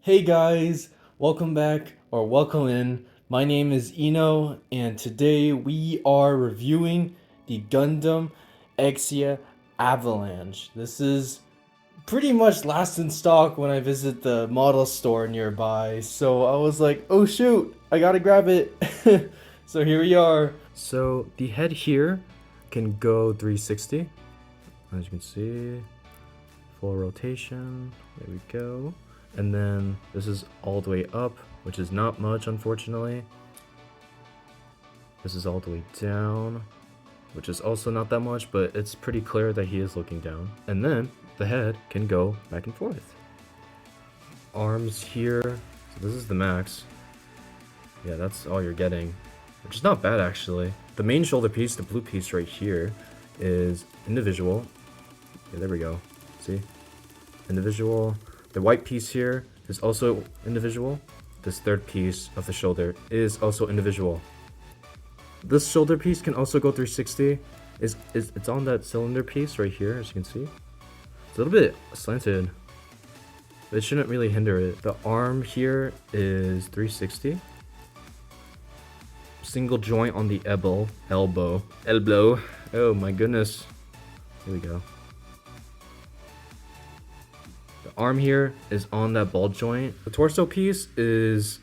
Hey guys, welcome back or welcome in. My name is Eno, and today we are reviewing the Gundam Exia Avalanche. This is pretty much last in stock when I visit the model store nearby, so I was like, oh shoot, I gotta grab it. So here we are. So the head here can go 360, as you can see, full rotation. There we go. And then this is all the way up, which is not much, unfortunately. This is all the way down, which is also not that much, but it's pretty clear that he is looking down. And then the head can go back and forth. Arms here, so this is the max. Yeah, that's all you're getting, which is not bad actually. The main shoulder piece, the blue piece right here, is individual. Yeah, there we go. See? Individual. The white piece here is also individual. This third piece of the shoulder is also individual. This shoulder piece can also go 360. It's on that cylinder piece right here, as you can see. It's a little bit slanted, but it shouldn't really hinder it. The arm here is 360. Single joint on the elbow. Oh my goodness. Here we go. Arm here is on that ball joint. The torso piece is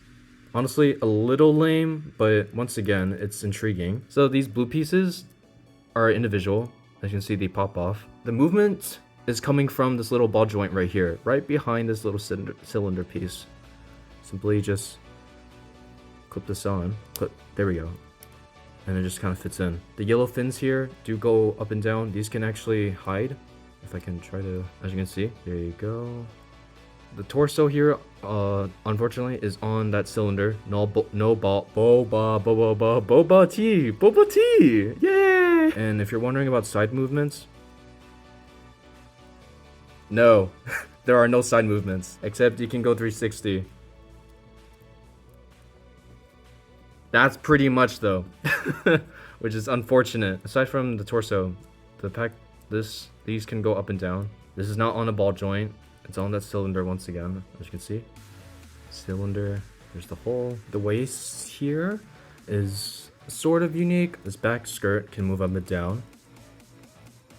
honestly a little lame, but once again, it's intriguing. So these blue pieces are individual. As you can see, they pop off. The movement is coming from this little ball joint right here, right behind this little cylinder piece. Simply just clip this on. There we go. And it just kind of fits in. The yellow fins here do go up and down. These can actually hide. If I can try to, as you can see, there you go. The torso here, unfortunately, is on that cylinder. Boba tea, yay! And if you're wondering about side movements, no, there are no side movements, except you can go 360. That's pretty much though, which is unfortunate. Aside from the torso, these can go up and down. This is not on a ball joint. It's on that cylinder once again, as you can see. Cylinder, there's the hole. The waist here is sort of unique. This back skirt can move up and down.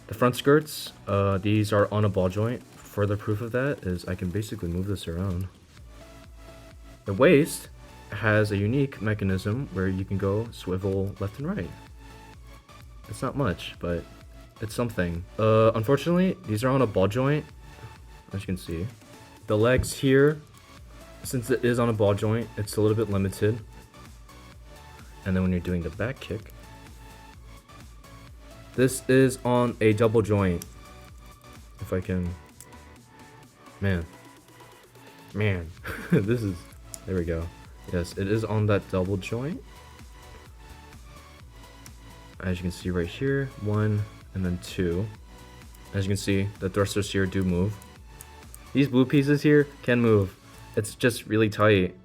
The front skirts, these are on a ball joint. Further proof of that is I can basically move this around. The waist has a unique mechanism where you can go swivel left and right. It's not much, but it's something. Unfortunately, these are on a ball joint, as you can see. The legs here, since it is on a ball joint, it's a little bit limited. And then when you're doing the back kick, this is on a double joint. If I can, man, this is, there we go. Yes, it is on that double joint. As you can see right here, 1 and then 2. As you can see, the thrusters here do move. These blue pieces here can move. It's just really tight.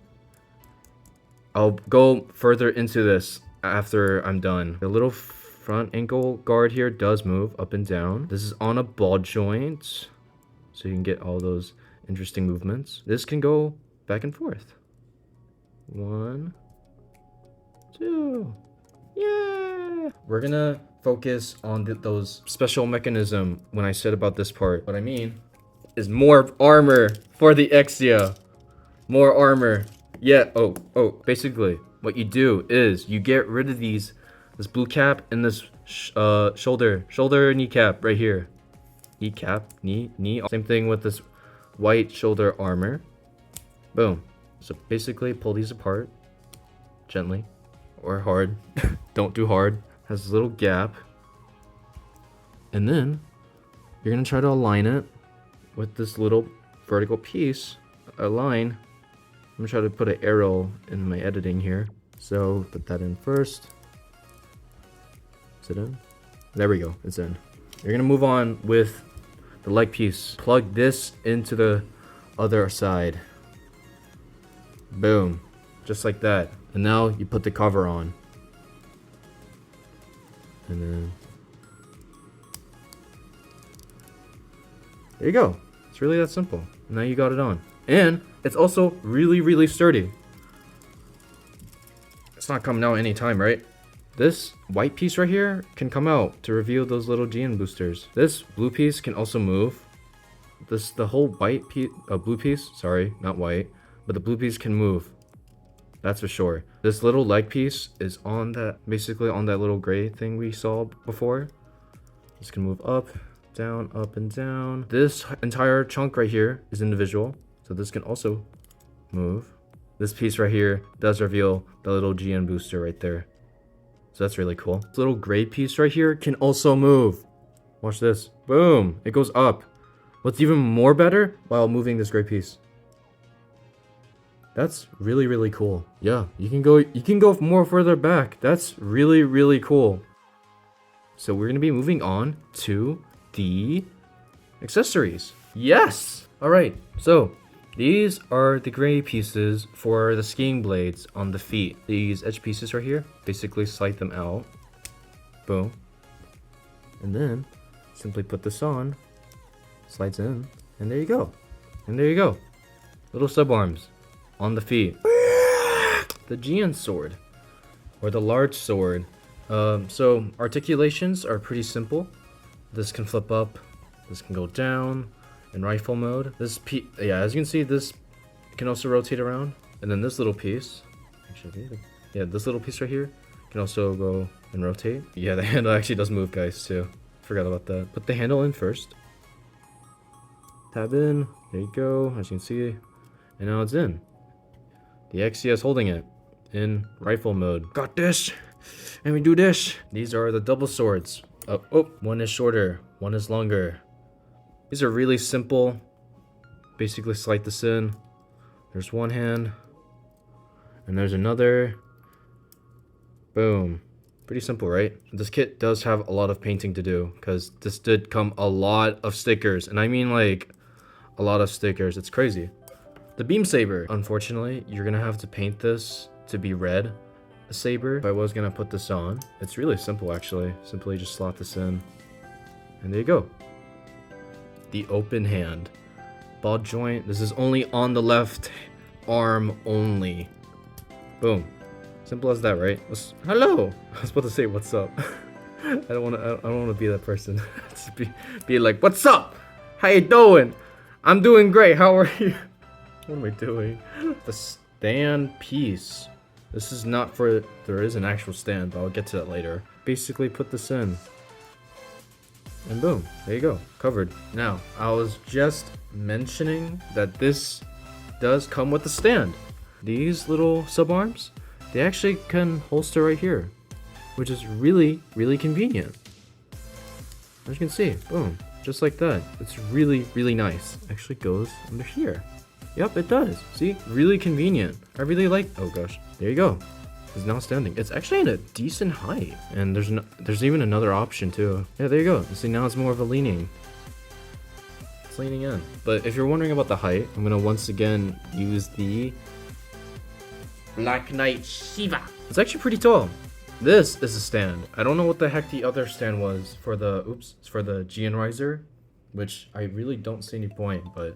I'll go further into this after I'm done. The little front ankle guard here does move up and down. This is on a ball joint, so you can get all those interesting movements. This can go back and forth. 1, 2. Yeah! We're gonna focus on those special mechanism when I said about this part. What I mean is more armor for the Exia. More armor. Yeah, basically what you do is you get rid of this blue cap and this shoulder kneecap right here. Kneecap, knee. Same thing with this white shoulder armor. Boom. So basically pull these apart gently or hard. Don't do hard. Has a little gap. And then you're gonna try to align it with this little vertical piece. Align. I'm gonna try to put an arrow in my editing here. So put that in first. Is it in? There we go, it's in. You're gonna move on with the leg piece. Plug this into the other side. Boom. Just like that. And now you put the cover on. And then there you go. It's really that simple. Now you got it on. And it's also really, really sturdy. It's not coming out anytime, right? This white piece right here can come out to reveal those little GN boosters. This blue piece can also move. The whole white piece, blue piece, sorry, not white, but the blue piece can move. That's for sure. This little leg piece is on that, basically on that little gray thing we saw before. This can move up, and down. This entire chunk right here is individual, so this can also move. This piece right here does reveal the little GN booster right there. So that's really cool. This little gray piece right here can also move. Watch this. Boom. It goes up. What's even more better, while moving this gray piece. That's really, really cool. Yeah, you can go more further back. That's really, really cool. So we're gonna be moving on to the accessories. Yes! Alright, so these are the gray pieces for the skiing blades on the feet. These edge pieces right here, basically slide them out. Boom. And then simply put this on, slides in, and there you go. And there you go. Little sub arms on the feet. The GN sword, or the large sword. So articulations are pretty simple. This can flip up, this can go down in rifle mode. As you can see, this can also rotate around. And then this little piece, this little piece right here can also go and rotate. Yeah, the handle actually does move, guys, too. Forgot about that. Put the handle in first. Tab in, there you go, as you can see. And now it's in. The Exia is holding it in rifle mode. Got this! And we do this. These are the double swords. One is shorter, one is longer. These are really simple. Basically slide this in. There's one hand. And there's another. Boom. Pretty simple, right? This kit does have a lot of painting to do, because this did come a lot of stickers. And I mean like a lot of stickers. It's crazy. The beam saber. Unfortunately, you're gonna have to paint this to be red. A saber. If I was gonna put this on, it's really simple actually. Simply just slot this in, and there you go. The open hand ball joint. This is only on the left arm only. Boom. Simple as that, right? Hello. I was about to say what's up. I don't want to be that person. Just be like, what's up? How you doing? I'm doing great. How are you? What am I doing? The stand piece. This is not for, there is an actual stand, but I'll get to that later. Basically put this in. And boom, there you go, covered. Now, I was just mentioning that this does come with a stand. These little sub arms, they actually can holster right here, which is really, really convenient. As you can see, boom, just like that. It's really, really nice. Actually goes under here. Yep, it does. See, really convenient. I really like, oh gosh, there you go. It's now standing. It's actually at a decent height. And there's even another option too. Yeah, there you go. See, now it's more of a leaning. It's leaning in. But if you're wondering about the height, I'm gonna once again use the Black Knight Shiva. It's actually pretty tall. This is a stand. I don't know what the heck the other stand was for the, it's for the GN Riser, which I really don't see any point, but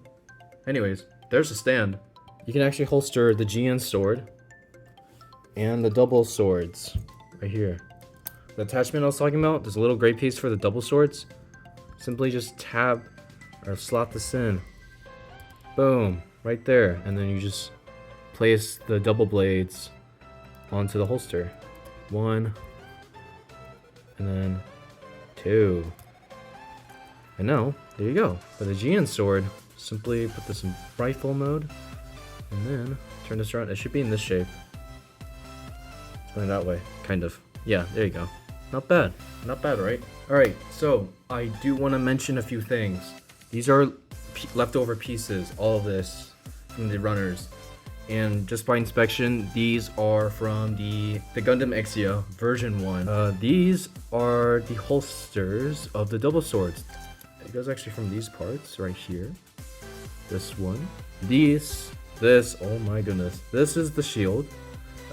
anyways, there's a stand. You can actually holster the GN sword and the double swords right here. The attachment I was talking about, there's a little gray piece for the double swords. Simply just tab or slot this in. Boom, right there. And then you just place the double blades onto the holster. One, and then two. And now, there you go. For the GN sword, simply put this in rifle mode, and then turn this around. It should be in this shape. It's going that way, kind of. Yeah, there you go. Not bad. Not bad, right? Alright, so I do want to mention a few things. These are leftover pieces, all of this, from the runners. And just by inspection, these are from the Gundam Exia version 1. These are the holsters of the double swords. It goes actually from these parts right here. This one. This, oh my goodness. This is the shield.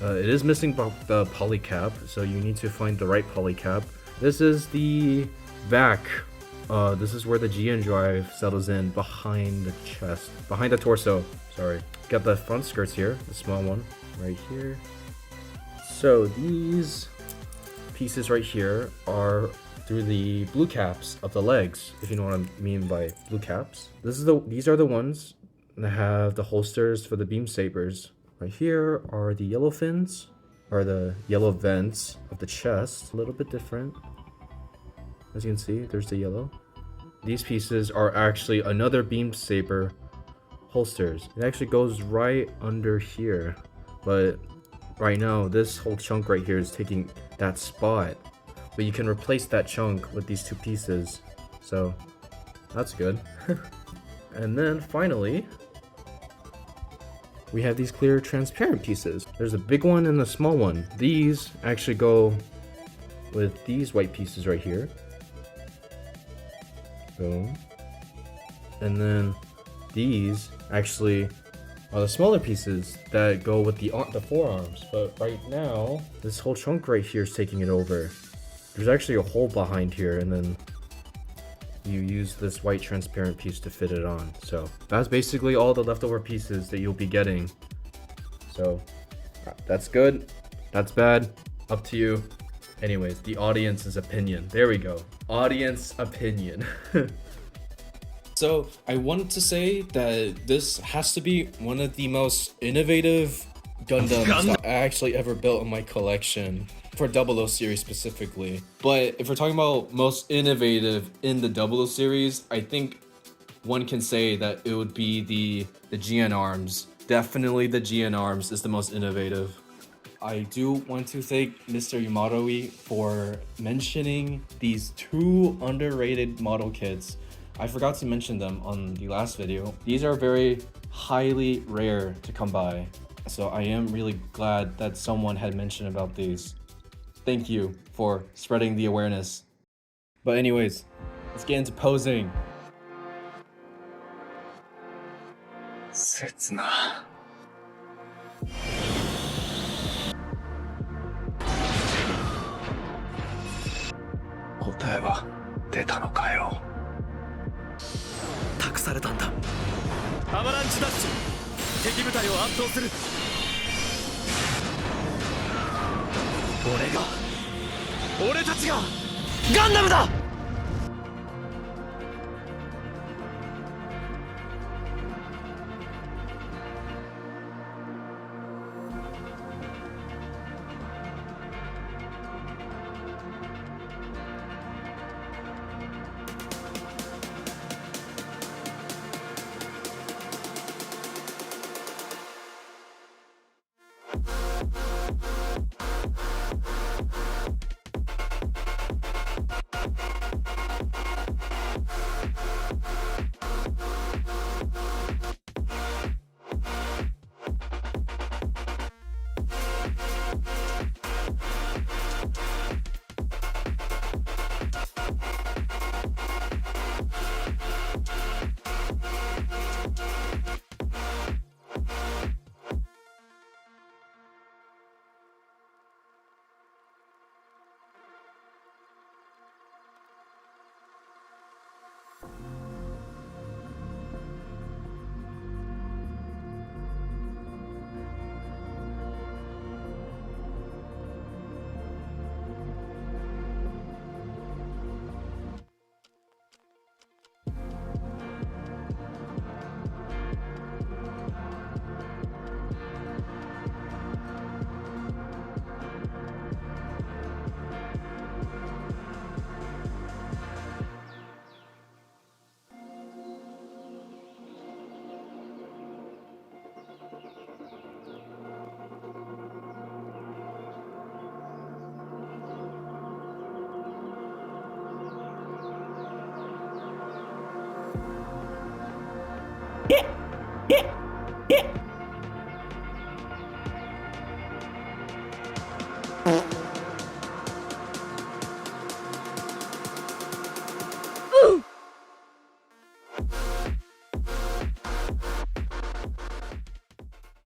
It is missing the poly cap, so you need to find the right poly cap. This is the back This is where the GN drive settles in behind the chest, behind the torso. Sorry. Got the front skirts here, the small one right here. So these pieces right here are through the blue caps of the legs, if you know what I mean by blue caps. These are the ones that have the holsters for the beam sabers. Right here are the yellow fins, or the yellow vents of the chest. A little bit different. As you can see, there's the yellow. These pieces are actually another beam saber holsters. It actually goes right under here, but right now this whole chunk right here is taking that spot. But you can replace that chunk with these two pieces, so that's good. And then finally, we have these clear transparent pieces. There's a big one and a small one. These actually go with these white pieces right here. Boom. And then these actually are the smaller pieces that go with the forearms. But right now, this whole chunk right here is taking it over. There's actually a hole behind here, and then you use this white transparent piece to fit it on. So that's basically all the leftover pieces that you'll be getting. So that's good, that's bad, up to you. Anyways, the audience's opinion. There we go. Audience opinion. So I wanted to say that this has to be one of the most innovative Gundams that I actually ever built in my collection. For 00 series specifically. But if we're talking about most innovative in the 00 series, I think one can say that it would be the GN arms. Definitely the GN arms is the most innovative. I do want to thank Mr. Yamato for mentioning these two underrated model kits. I forgot to mention them on the last video. These are very highly rare to come by. So I am really glad that someone had mentioned about these. Thank you for spreading the awareness. But anyways, let's get into posing. 刹那答えは出たのかよ。託されたんだ。アバランチダッシュ、敵部隊を圧倒する。俺たちがガンダムだ。